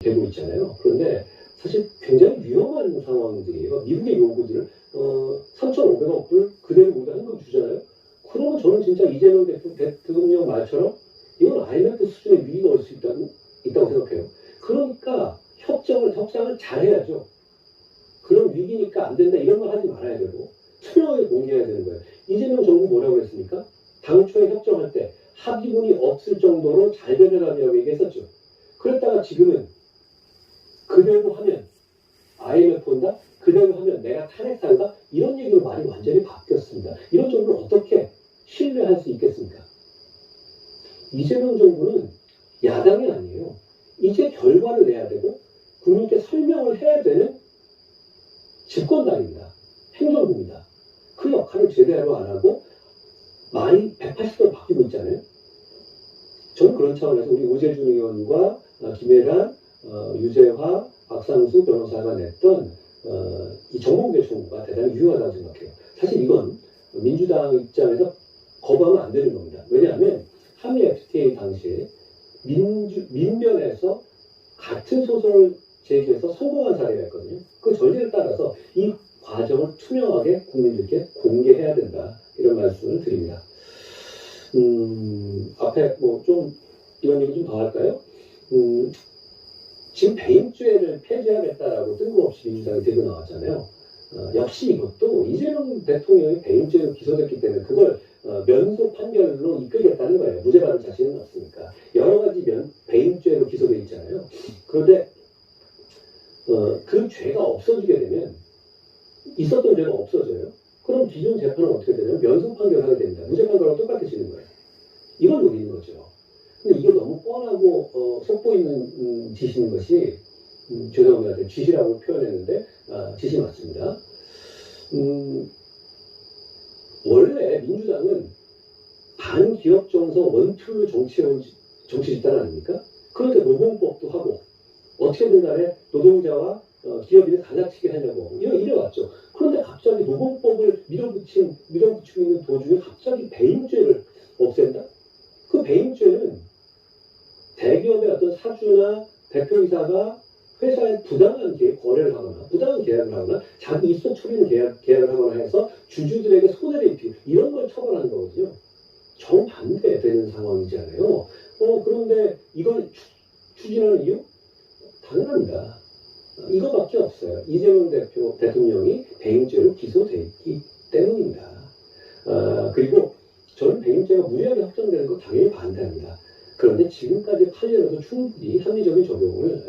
되고 있잖아요. 그런데 사실 굉장히 위험한 상황들이에요. 미국의 요구들 3,500억 불 그대로 우리가 현금 주잖아요. 그러면 저는 진짜 이재명 대통령 말처럼 이건 IMF 수준의 위기가 올 수 있다고 생각해요. 그러니까 협상을 잘해야죠. 그런 위기니까 안 된다 이런 말 하지 말아야 되고 투명하게 공개해야 되는 거예요. 이재명 정부 뭐라고 했습니까? 당초에 협정할 때 합의문이 없을 정도로 잘 되려고 얘기했었죠. 그랬다가 지금은 그대로 하면 IMF 온다? 그대로 하면 내가 탄핵사유다? 이런 얘기로 말이 완전히 바뀌었습니다. 이런 정부를 어떻게 신뢰할 수 있겠습니까? 이재명 정부는 야당이 아니에요. 이제 결과를 내야 되고 국민께 설명을 해야 되는 집권당입니다. 행정부입니다. 그 역할을 제대로 안 하고 말이 180도 바뀌고 있잖아요. 저는 그런 차원에서 우리 오재준 의원과 김혜란, 유재화, 박상수 변호사가 냈던 이 정봉대 청구가 대단히 유효하다고 생각해요. 사실 이건 민주당 입장에서 거부하면 안 되는 겁니다. 왜냐하면 한미 FTA 당시에 민변에서 같은 소송을 제기해서 성공한 사례가 있거든요. 그 전례를 따라서 이 과정을 투명하게 국민들께 공개해야 된다. 이런 말씀을 드립니다. 앞에 뭐 좀 이런 얘기 좀 더 할까요? 지금 배임죄를 폐지하겠다라고 뜬금없이 민주당이 들고 나왔잖아요. 역시 이것도 이재명 대통령이 배임죄로 기소됐기 때문에 그걸 면소 판결로 이끌겠다는 거예요. 무죄 받을 자신은 없으니까. 여러 가지 배임죄로 기소돼 있잖아요. 그런데 그 죄가 없어지게 되면 있었던 죄가 없어져요. 그럼 기존 재판은 어떻게 되냐면 면소 판결하게 됩니다. 무죄 판결하고 똑같아지는 거예요. 이걸 노리는 거죠. 근데 이게 너무 뻔하고 속보이는 짓인 것이 죄송합니다. 짓이라고 표현했는데 짓이 맞습니다. 원래 민주당은 반기업 정서 원툴로 정치 집단 아닙니까? 그런데 노동법도 하고 어떻게든 간에 노동자와 기업인을 갈라치게 하려고 이래왔죠. 그런데 갑자기 노동법을 밀어붙이고 있는 도중에 갑자기 배임죄를 없앤다? 그 배임죄는 대기업의 어떤 사주나 대표이사가 회사에 부당한 거래를 하거나 부당한 계약을 하거나 자기 입속 처리는 계약을 하거나 해서 주주들에게 손해를 입히고 이런 걸 처벌하는 거거든요. 정반대되는 상황이잖아요. 그런데 이걸 추진하는 이유? 당연합니다. 이거밖에 없어요. 이재명 대통령이 배임죄로 기소돼 있기 때문입니다. 그리고 저는 배임죄가 무리하게 확정되는 거 당연히 반대합니다. 그런데 지금까지 판례로도 충분히 합리적인 적용을